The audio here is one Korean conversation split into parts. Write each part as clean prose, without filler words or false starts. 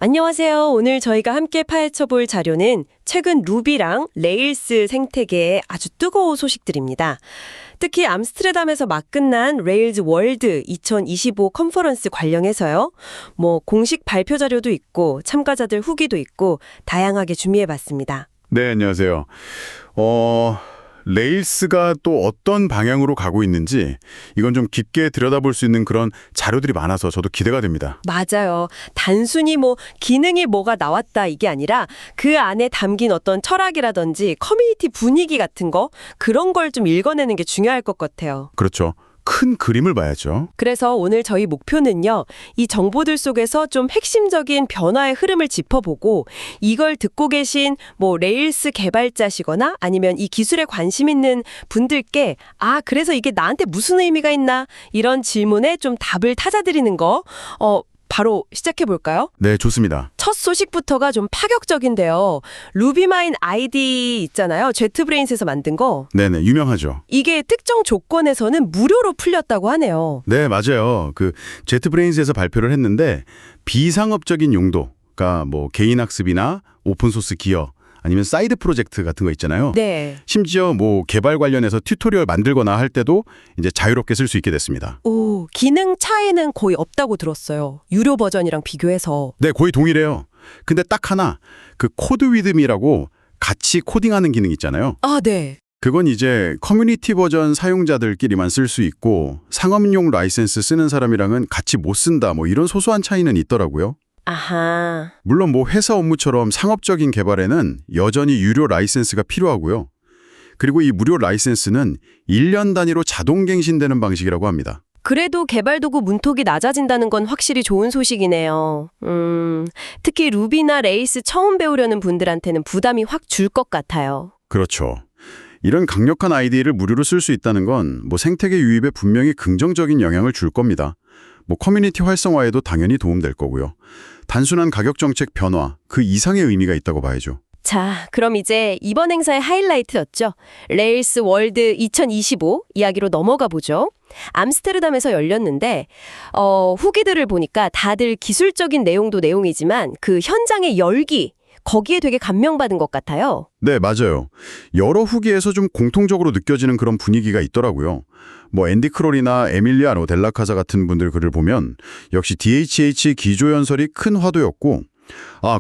안녕하세요. 오늘 저희가 함께 파헤쳐볼 자료는 최근 루비랑 레일스 생태계의 아주 뜨거운 소식들입니다. 특히 암스테르담에서 막 끝난 레일즈 월드 2025 컨퍼런스 관련해서요. 공식 발표 자료도 있고 참가자들 후기도 있고 다양하게 준비해봤습니다. 네, 안녕하세요. 레일스가 또 어떤 방향으로 가고 있는지 이건 좀 깊게 들여다볼 수 있는 그런 자료들이 많아서 저도 기대가 됩니다. 맞아요. 단순히 기능이 뭐가 나왔다 이게 아니라 그 안에 담긴 어떤 철학이라든지 커뮤니티 분위기 같은 거 그런 걸 좀 읽어내는 게 중요할 것 같아요. 그렇죠. 큰 그림을 봐야죠. 그래서 오늘 저희 목표는요. 이 정보들 속에서 좀 핵심적인 변화의 흐름을 짚어보고 이걸 듣고 계신 레일스 개발자시거나 아니면 이 기술에 관심 있는 분들께 그래서 이게 나한테 무슨 의미가 있나 이런 질문에 좀 답을 찾아드리는 거 바로 시작해볼까요? 네, 좋습니다. 첫 소식부터가 좀 파격적인데요. 루비마인 아이디 있잖아요. 제트브레인스에서 만든 거. 네네, 유명하죠. 이게 특정 조건에서는 무료로 풀렸다고 하네요. 네, 맞아요. 제트브레인스에서 발표를 했는데 비상업적인 용도가 개인 학습이나 오픈소스 기여 아니면 사이드 프로젝트 같은 거 있잖아요. 네. 심지어 개발 관련해서 튜토리얼 만들거나 할 때도 이제 자유롭게 쓸 수 있게 됐습니다. 오, 기능 차이는 거의 없다고 들었어요. 유료 버전이랑 비교해서. 네, 거의 동일해요. 근데 딱 하나, 코드 위듬이라고 같이 코딩하는 기능 있잖아요. 네. 그건 이제 커뮤니티 버전 사용자들끼리만 쓸 수 있고 상업용 라이센스 쓰는 사람이랑은 같이 못 쓴다 이런 소소한 차이는 있더라고요. 아하. 물론 회사 업무처럼 상업적인 개발에는 여전히 유료 라이센스가 필요하고요. 그리고 이 무료 라이센스는 1년 단위로 자동 갱신되는 방식이라고 합니다. 그래도 개발 도구 문턱이 낮아진다는 건 확실히 좋은 소식이네요. 특히 루비나 레이스 처음 배우려는 분들한테는 부담이 확 줄 것 같아요. 그렇죠. 이런 강력한 아이디를 무료로 쓸 수 있다는 건 생태계 유입에 분명히 긍정적인 영향을 줄 겁니다. 커뮤니티 활성화에도 당연히 도움될 거고요. 단순한 가격 정책 변화, 그 이상의 의미가 있다고 봐야죠. 자, 그럼 이제 이번 행사의 하이라이트였죠. 레일스 월드 2025 이야기로 넘어가 보죠. 암스테르담에서 열렸는데 후기들을 보니까 다들 기술적인 내용도 내용이지만 그 현장의 열기, 거기에 되게 감명받은 것 같아요. 네, 맞아요. 여러 후기에서 좀 공통적으로 느껴지는 그런 분위기가 있더라고요. 앤디 크롤이나 에밀리아노 델라카자 같은 분들 글을 보면 역시 DHH 기조연설이 큰 화두였고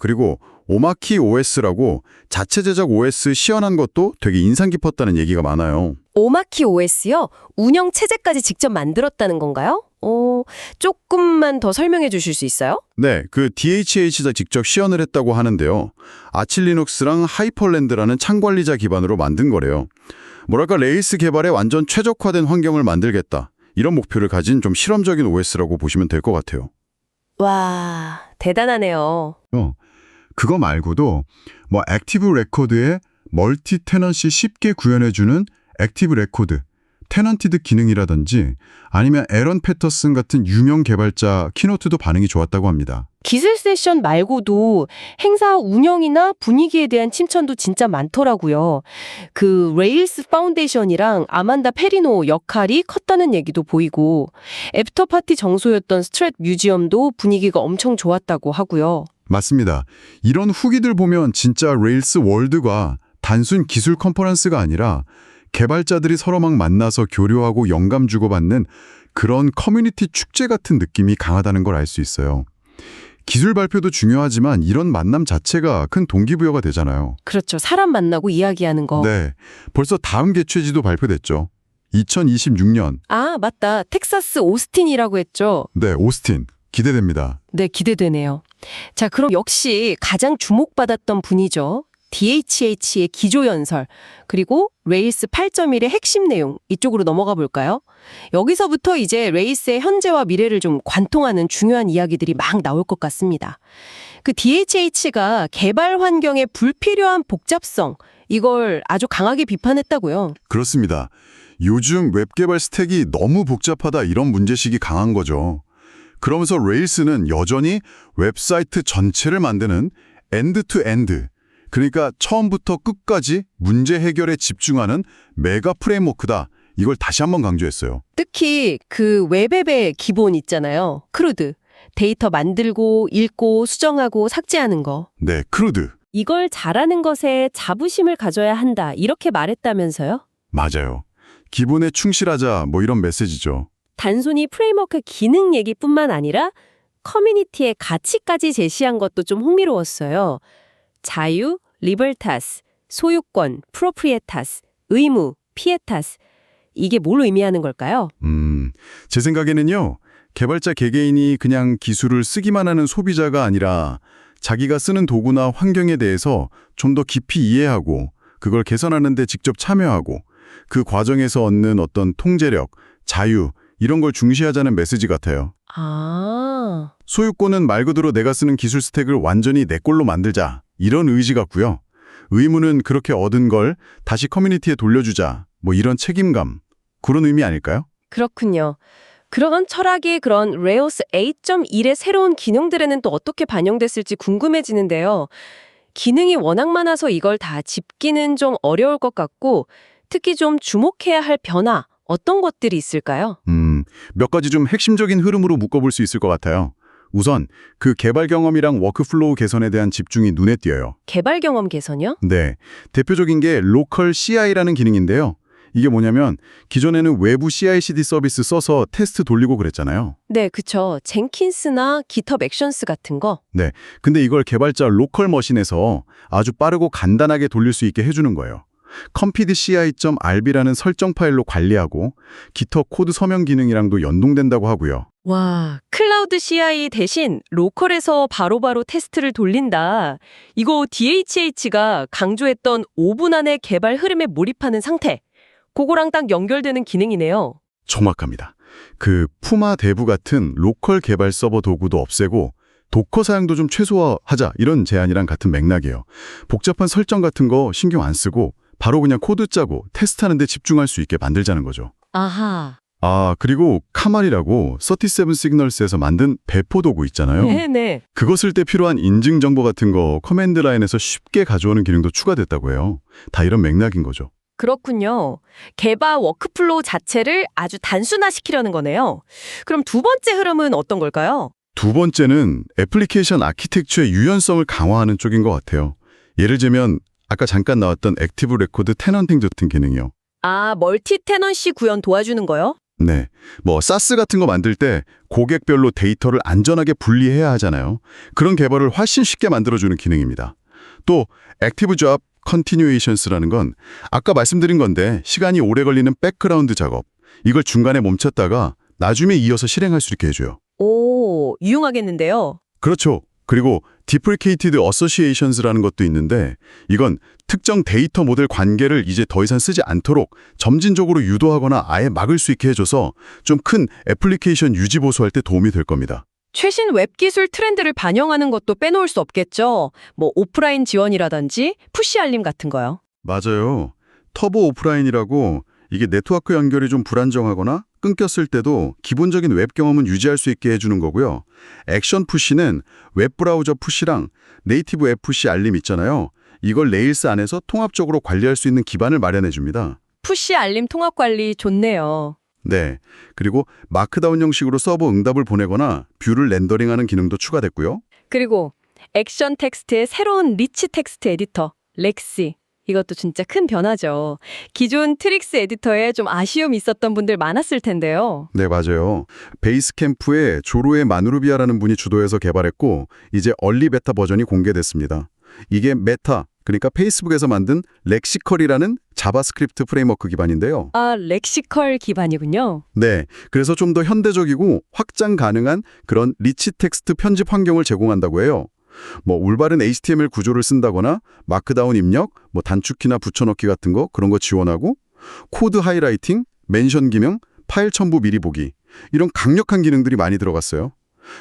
그리고 오마키 OS라고 자체 제작 OS 시연한 것도 되게 인상 깊었다는 얘기가 많아요. 오마키 OS요? 운영 체제까지 직접 만들었다는 건가요? 조금만 더 설명해 주실 수 있어요? 네, DHH가 직접 시연을 했다고 하는데요. 아칠리눅스랑 하이퍼랜드라는 창관리자 기반으로 만든 거래요. 레일스 개발에 완전 최적화된 환경을 만들겠다. 이런 목표를 가진 좀 실험적인 OS라고 보시면 될 것 같아요. 와, 대단하네요. 그거 말고도 액티브 레코드에 멀티 테넌시 쉽게 구현해주는 액티브 레코드, 테넌티드 기능이라든지 아니면 에런 패터슨 같은 유명 개발자 키노트도 반응이 좋았다고 합니다. 기술 세션 말고도 행사 운영이나 분위기에 대한 칭찬도 진짜 많더라고요. 레일스 파운데이션이랑 아만다 페리노 역할이 컸다는 얘기도 보이고 애프터 파티 정소였던 스트랫 뮤지엄도 분위기가 엄청 좋았다고 하고요. 맞습니다. 이런 후기들 보면 진짜 레일스 월드가 단순 기술 컨퍼런스가 아니라 개발자들이 서로 막 만나서 교류하고 영감 주고받는 그런 커뮤니티 축제 같은 느낌이 강하다는 걸 알 수 있어요. 기술 발표도 중요하지만 이런 만남 자체가 큰 동기부여가 되잖아요. 그렇죠. 사람 만나고 이야기하는 거. 네, 벌써 다음 개최지도 발표됐죠. 2026년. 맞다. 텍사스 오스틴이라고 했죠. 네, 오스틴. 기대됩니다. 네, 기대되네요. 자, 그럼 역시 가장 주목받았던 분이죠. DHH의 기조연설, 그리고 레일스 8.1의 핵심 내용, 이쪽으로 넘어가 볼까요? 여기서부터 이제 레일스의 현재와 미래를 좀 관통하는 중요한 이야기들이 막 나올 것 같습니다. DHH가 개발 환경의 불필요한 복잡성, 이걸 아주 강하게 비판했다고요. 그렇습니다. 요즘 웹 개발 스택이 너무 복잡하다 이런 문제식이 강한 거죠. 그러면서 레일스는 여전히 웹사이트 전체를 만드는 엔드-투-엔드, 그러니까 처음부터 끝까지 문제 해결에 집중하는 메가 프레임워크다. 이걸 다시 한번 강조했어요. 특히 웹앱의 기본 있잖아요. 크루드. 데이터 만들고 읽고 수정하고 삭제하는 거. 네, 크루드. 이걸 잘하는 것에 자부심을 가져야 한다. 이렇게 말했다면서요? 맞아요. 기본에 충실하자 뭐 이런 메시지죠. 단순히 프레임워크 기능 얘기뿐만 아니라 커뮤니티의 가치까지 제시한 것도 좀 흥미로웠어요. 자유, 리버타스, 소유권, 프로프리에타스, 의무, 피에타스. 이게 뭘 의미하는 걸까요? 제 생각에는요. 개발자 개개인이 그냥 기술을 쓰기만 하는 소비자가 아니라 자기가 쓰는 도구나 환경에 대해서 좀 더 깊이 이해하고 그걸 개선하는 데 직접 참여하고 그 과정에서 얻는 어떤 통제력, 자유 이런 걸 중시하자는 메시지 같아요. 아, 소유권은 말 그대로 내가 쓰는 기술 스택을 완전히 내 걸로 만들자 이런 의지 같고요. 의무는 그렇게 얻은 걸 다시 커뮤니티에 돌려주자 뭐 이런 책임감 그런 의미 아닐까요? 그렇군요. 그런 철학이 그런 레오스 8.1의 새로운 기능들에는 또 어떻게 반영됐을지 궁금해지는데요. 기능이 워낙 많아서 이걸 다 짚기는 좀 어려울 것 같고 특히 좀 주목해야 할 변화, 어떤 것들이 있을까요? 몇 가지 좀 핵심적인 흐름으로 묶어볼 수 있을 것 같아요. 우선 그 개발 경험이랑 워크플로우 개선에 대한 집중이 눈에 띄어요. 개발 경험 개선이요? 네, 대표적인 게 로컬 CI라는 기능인데요. 이게 뭐냐면 기존에는 외부 CI/CD 서비스 써서 테스트 돌리고 그랬잖아요. 네, 그쵸. 젠킨스나 깃허브 액션스 같은 거. 네, 근데 이걸 개발자 로컬 머신에서 아주 빠르고 간단하게 돌릴 수 있게 해주는 거예요. config.ci.rb라는 설정 파일로 관리하고 깃허브 코드 서명 기능이랑도 연동된다고 하고요. 와, 클라우드 CI 대신 로컬에서 바로바로 테스트를 돌린다. 이거 DHH가 강조했던 5분 안에 개발 흐름에 몰입하는 상태. 그거랑 딱 연결되는 기능이네요. 정확합니다. 그 푸마 대부 같은 로컬 개발 서버 도구도 없애고 도커 사용도 좀 최소화하자 이런 제안이랑 같은 맥락이에요. 복잡한 설정 같은 거 신경 안 쓰고 바로 그냥 코드 짜고 테스트하는 데 집중할 수 있게 만들자는 거죠. 아하. 아, 그리고 카말이라고 37 시그널스에서 만든 배포 도구 있잖아요. 네네. 그거 쓸 때 필요한 인증 정보 같은 거 커맨드 라인에서 쉽게 가져오는 기능도 추가됐다고 해요. 다 이런 맥락인 거죠. 그렇군요. 개발 워크플로우 자체를 아주 단순화시키려는 거네요. 그럼 두 번째 흐름은 어떤 걸까요? 두 번째는 애플리케이션 아키텍처의 유연성을 강화하는 쪽인 것 같아요. 예를 들면 아까 잠깐 나왔던 액티브 레코드 테넌팅 같은 기능이요. 아, 멀티 테넌시 구현 도와주는 거요? 네, 뭐 사스 같은 거 만들 때 고객별로 데이터를 안전하게 분리해야 하잖아요. 그런 개발을 훨씬 쉽게 만들어주는 기능입니다. 또 액티브 잡 컨티뉴에이션스라는 건 아까 말씀드린 건데 시간이 오래 걸리는 백그라운드 작업, 이걸 중간에 멈췄다가 나중에 이어서 실행할 수 있게 해줘요. 오, 유용하겠는데요. 그렇죠. 그리고 Deprecated Associations라는 것도 있는데 이건 특정 데이터 모델 관계를 이제 더 이상 쓰지 않도록 점진적으로 유도하거나 아예 막을 수 있게 해줘서 좀 큰 애플리케이션 유지 보수할 때 도움이 될 겁니다. 최신 웹기술 트렌드를 반영하는 것도 빼놓을 수 없겠죠. 뭐 오프라인 지원이라든지 푸시 알림 같은 거요. 맞아요. 터보 오프라인이라고 이게 네트워크 연결이 좀 불안정하거나 끊겼을 때도 기본적인 웹 경험은 유지할 수 있게 해주는 거고요. 액션 푸시는 웹브라우저 푸시랑 네이티브 앱 푸시 알림 있잖아요. 이걸 레일스 안에서 통합적으로 관리할 수 있는 기반을 마련해 줍니다. 푸시 알림 통합 관리 좋네요. 네. 그리고 마크다운 형식으로 서버 응답을 보내거나 뷰를 렌더링하는 기능도 추가됐고요. 그리고 액션 텍스트의 새로운 리치 텍스트 에디터, 렉시. 이것도 진짜 큰 변화죠. 기존 트릭스 에디터에 좀 아쉬움이 있었던 분들 많았을 텐데요. 네, 맞아요. 베이스캠프의 조루에 마누르비아라는 분이 주도해서 개발했고 이제 얼리 베타 버전이 공개됐습니다. 이게 메타, 그러니까 페이스북에서 만든 렉시컬이라는 자바스크립트 프레임워크 기반인데요. 아, 렉시컬 기반이군요. 네, 그래서 좀 더 현대적이고 확장 가능한 그런 리치 텍스트 편집 환경을 제공한다고 해요. 뭐 올바른 HTML 구조를 쓴다거나 마크다운 입력, 뭐 단축키나 붙여넣기 같은 거 그런 거 지원하고 코드 하이라이팅, 멘션 기능, 파일 첨부 미리 보기 이런 강력한 기능들이 많이 들어갔어요.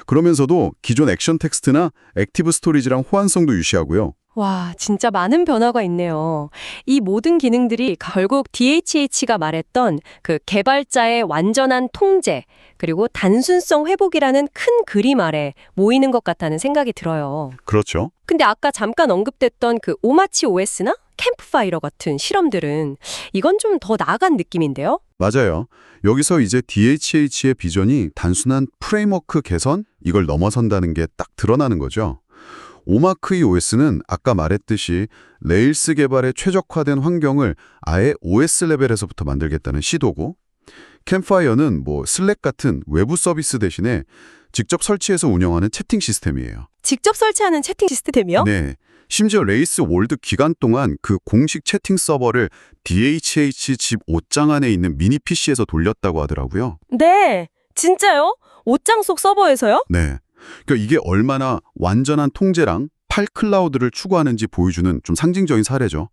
그러면서도 기존 액션 텍스트나 액티브 스토리지랑 호환성도 유지하고요. 와, 진짜 많은 변화가 있네요. 이 모든 기능들이 결국 DHH가 말했던 그 개발자의 완전한 통제, 그리고 단순성 회복이라는 큰 그림 아래 모이는 것 같다는 생각이 들어요. 그렇죠. 근데 아까 잠깐 언급됐던 그 오마치 OS나 캠프파이어 같은 실험들은 이건 좀 더 나아간 느낌인데요? 맞아요. 여기서 이제 DHH의 비전이 단순한 프레임워크 개선? 이걸 넘어선다는 게 딱 드러나는 거죠. 오마크2 OS는 아까 말했듯이 레일스 개발에 최적화된 환경을 아예 OS 레벨에서부터 만들겠다는 시도고, 캠파이어는 슬랙 같은 외부 서비스 대신에 직접 설치해서 운영하는 채팅 시스템이에요. 직접 설치하는 채팅 시스템이요? 네. 심지어 레이스 월드 기간 동안 그 공식 채팅 서버를 DHH 집 옷장 안에 있는 미니 PC에서 돌렸다고 하더라고요. 네, 진짜요? 옷장 속 서버에서요? 네. 그러니까 이게 얼마나 완전한 통제랑 팔 클라우드를 추구하는지 보여주는 좀 상징적인 사례죠.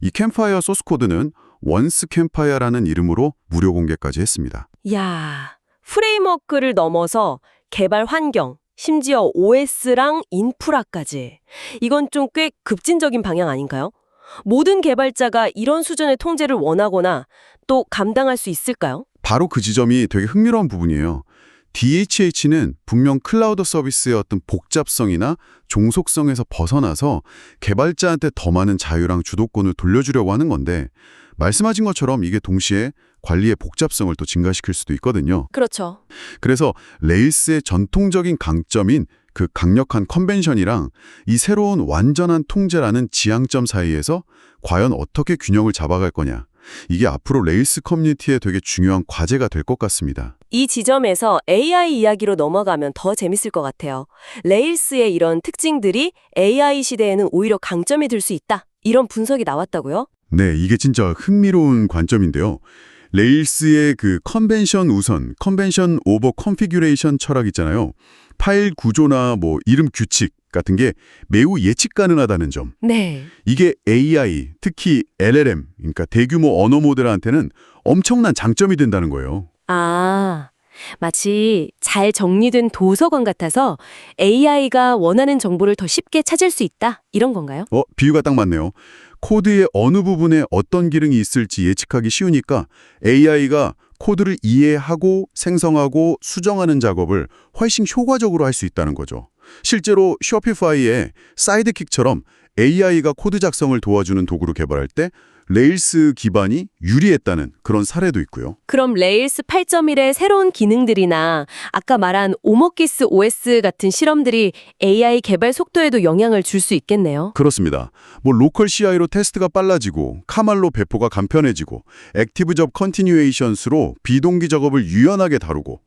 이 캠파이어 소스 코드는 원스 캠파이어라는 이름으로 무료 공개까지 했습니다. 야, 프레임워크를 넘어서 개발 환경, 심지어 OS랑 인프라까지. 이건 좀 꽤 급진적인 방향 아닌가요? 모든 개발자가 이런 수준의 통제를 원하거나 또 감당할 수 있을까요? 바로 그 지점이 되게 흥미로운 부분이에요. DHH는 분명 클라우드 서비스의 어떤 복잡성이나 종속성에서 벗어나서 개발자한테 더 많은 자유랑 주도권을 돌려주려고 하는 건데, 말씀하신 것처럼 이게 동시에 관리의 복잡성을 또 증가시킬 수도 있거든요. 그렇죠. 그래서 레일스의 전통적인 강점인 그 강력한 컨벤션이랑 이 새로운 완전한 통제라는 지향점 사이에서 과연 어떻게 균형을 잡아갈 거냐. 이게 앞으로 레일스 커뮤니티에 되게 중요한 과제가 될 것 같습니다. 이 지점에서 AI 이야기로 넘어가면 더 재밌을 것 같아요. 레일스의 이런 특징들이 AI 시대에는 오히려 강점이 될 수 있다. 이런 분석이 나왔다고요? 네, 이게 진짜 흥미로운 관점인데요. 레일스의 그 컨벤션 우선, 컨벤션 오버 컨피규레이션 철학 있잖아요. 파일 구조나 이름 규칙 같은 게 매우 예측 가능하다는 점. 네. 이게 AI, 특히 LLM, 그러니까 대규모 언어 모델한테는 엄청난 장점이 된다는 거예요. 아, 마치 잘 정리된 도서관 같아서 AI가 원하는 정보를 더 쉽게 찾을 수 있다. 이런 건가요? 비유가 딱 맞네요. 코드의 어느 부분에 어떤 기능이 있을지 예측하기 쉬우니까 AI가 코드를 이해하고 생성하고 수정하는 작업을 훨씬 효과적으로 할 수 있다는 거죠. 실제로 쇼피파이의 사이드킥처럼 AI가 코드 작성을 도와주는 도구로 개발할 때 레일스 기반이 유리했다는 그런 사례도 있고요. 그럼 레일스 8.1의 새로운 기능들이나 아까 말한 오머키스 OS 같은 실험들이 AI 개발 속도에도 영향을 줄 수 있겠네요. 그렇습니다. 로컬 CI로 테스트가 빨라지고 카말로 배포가 간편해지고 액티브 잡 컨티뉴에이션스로 비동기 작업을 유연하게 다루고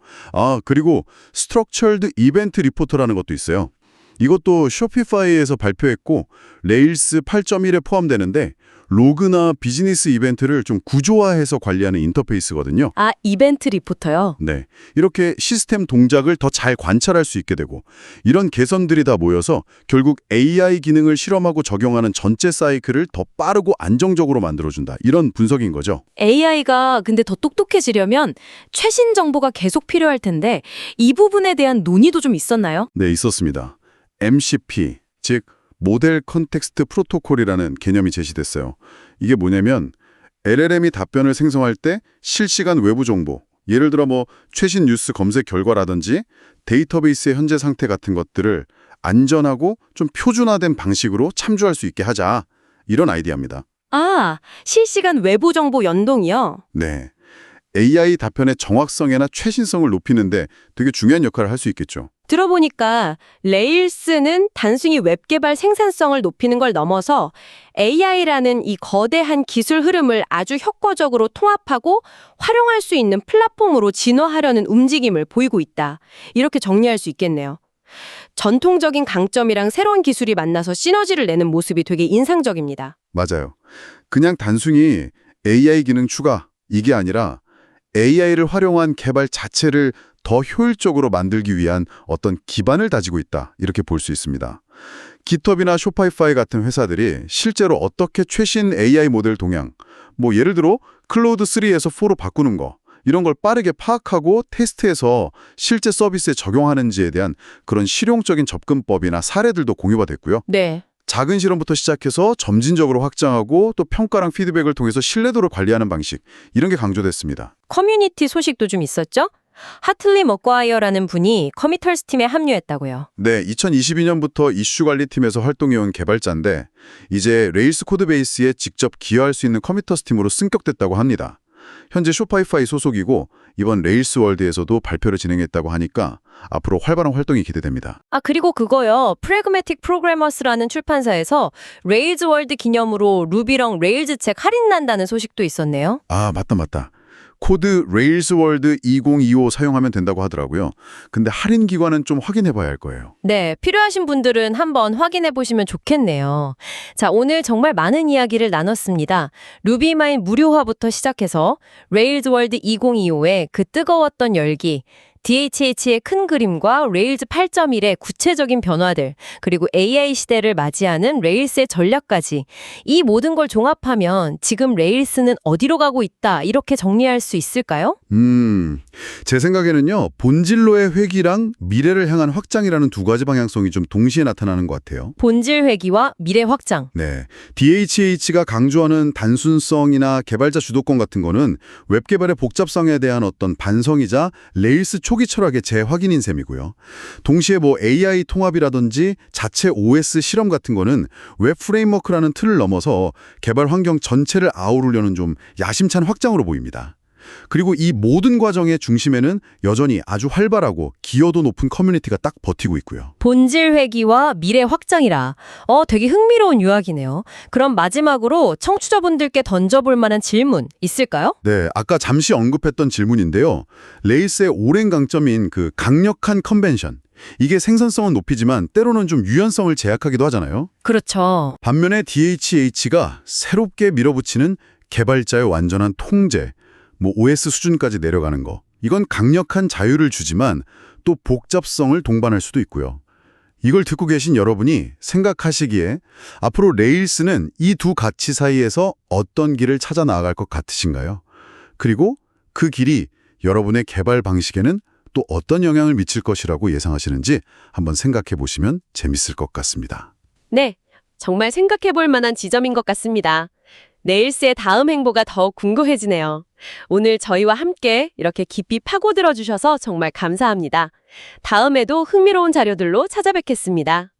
그리고 스트럭처드 이벤트 리포터라는 것도 있어요. 이것도 쇼피파이에서 발표했고 레일스 8.1에 포함되는데 로그나 비즈니스 이벤트를 좀 구조화해서 관리하는 인터페이스거든요. 이벤트 리포터요? 네, 이렇게 시스템 동작을 더 잘 관찰할 수 있게 되고 이런 개선들이 다 모여서 결국 AI 기능을 실험하고 적용하는 전체 사이클을 더 빠르고 안정적으로 만들어준다. 이런 분석인 거죠. AI가 근데 더 똑똑해지려면 최신 정보가 계속 필요할 텐데 이 부분에 대한 논의도 좀 있었나요? 네, 있었습니다. MCP, 즉 모델 컨텍스트 프로토콜이라는 개념이 제시됐어요. 이게 뭐냐면 LLM이 답변을 생성할 때 실시간 외부 정보, 예를 들어 최신 뉴스 검색 결과라든지 데이터베이스의 현재 상태 같은 것들을 안전하고 좀 표준화된 방식으로 참조할 수 있게 하자. 이런 아이디어입니다. 실시간 외부 정보 연동이요? 네. AI 답변의 정확성이나 최신성을 높이는데 되게 중요한 역할을 할 수 있겠죠. 들어보니까 레일스는 단순히 웹 개발 생산성을 높이는 걸 넘어서 AI라는 이 거대한 기술 흐름을 아주 효과적으로 통합하고 활용할 수 있는 플랫폼으로 진화하려는 움직임을 보이고 있다. 이렇게 정리할 수 있겠네요. 전통적인 강점이랑 새로운 기술이 만나서 시너지를 내는 모습이 되게 인상적입니다. 맞아요. 그냥 단순히 AI 기능 추가, 이게 아니라 AI를 활용한 개발 자체를 더 효율적으로 만들기 위한 어떤 기반을 다지고 있다. 이렇게 볼 수 있습니다. 깃허브나 쇼파이파이 같은 회사들이 실제로 어떻게 최신 AI 모델 동향, 예를 들어 클로우드 3에서 4로 바꾸는 거, 이런 걸 빠르게 파악하고 테스트해서 실제 서비스에 적용하는지에 대한 그런 실용적인 접근법이나 사례들도 공유가 됐고요. 네. 작은 실험부터 시작해서 점진적으로 확장하고 또 평가랑 피드백을 통해서 신뢰도를 관리하는 방식, 이런 게 강조됐습니다. 커뮤니티 소식도 좀 있었죠? 하틀리 머과이어라는 분이 커미털스 팀에 합류했다고요. 네, 2022년부터 이슈 관리팀에서 활동해온 개발자인데 이제 레일스 코드베이스에 직접 기여할 수 있는 커미터스 팀으로 승격됐다고 합니다. 현재 쇼파이파이 소속이고 이번 레일스 월드에서도 발표를 진행했다고 하니까 앞으로 활발한 활동이 기대됩니다. 그리고 그거요. 프래그매틱 프로그래머스라는 출판사에서 레일즈 월드 기념으로 루비랑 레일즈 책 할인난다는 소식도 있었네요. 아, 맞다. 코드 레일스 월드 2025 사용하면 된다고 하더라고요. 근데 할인 기간은 좀 확인해 봐야 할 거예요. 네, 필요하신 분들은 한번 확인해 보시면 좋겠네요. 자, 오늘 정말 많은 이야기를 나눴습니다. 루비마인 무료화부터 시작해서 레일즈 월드 2025의 그 뜨거웠던 열기, DHH의 큰 그림과 레일즈 8.1의 구체적인 변화들, 그리고 AI 시대를 맞이하는 레일스의 전략까지 이 모든 걸 종합하면 지금 레일스는 어디로 가고 있다 이렇게 정리할 수 있을까요? 제 생각에는요. 본질로의 회귀랑 미래를 향한 확장이라는 두 가지 방향성이 좀 동시에 나타나는 것 같아요. 본질 회귀와 미래 확장. 네, DHH가 강조하는 단순성이나 개발자 주도권 같은 거는 웹 개발의 복잡성에 대한 어떤 반성이자 레일스 초기 철학의 재확인인 셈이고요. 동시에 AI 통합이라든지 자체 OS 실험 같은 거는 웹 프레임워크라는 틀을 넘어서 개발 환경 전체를 아우르려는 좀 야심찬 확장으로 보입니다. 그리고 이 모든 과정의 중심에는 여전히 아주 활발하고 기여도 높은 커뮤니티가 딱 버티고 있고요. 본질 회귀와 미래 확장이라. 되게 흥미로운 유학이네요. 그럼 마지막으로 청취자분들께 던져볼 만한 질문 있을까요? 네, 아까 잠시 언급했던 질문인데요. 레일스의 오랜 강점인 그 강력한 컨벤션. 이게 생산성은 높이지만 때로는 좀 유연성을 제약하기도 하잖아요. 그렇죠. 반면에 DHH가 새롭게 밀어붙이는 개발자의 완전한 통제, OS 수준까지 내려가는 거. 이건 강력한 자유를 주지만 또 복잡성을 동반할 수도 있고요. 이걸 듣고 계신 여러분이 생각하시기에 앞으로 레일스는 이 두 가치 사이에서 어떤 길을 찾아 나아갈 것 같으신가요? 그리고 그 길이 여러분의 개발 방식에는 또 어떤 영향을 미칠 것이라고 예상하시는지 한번 생각해 보시면 재밌을 것 같습니다. 네, 정말 생각해 볼 만한 지점인 것 같습니다. 레일스의 다음 행보가 더 궁금해지네요. 오늘 저희와 함께 이렇게 깊이 파고들어 주셔서 정말 감사합니다. 다음에도 흥미로운 자료들로 찾아뵙겠습니다.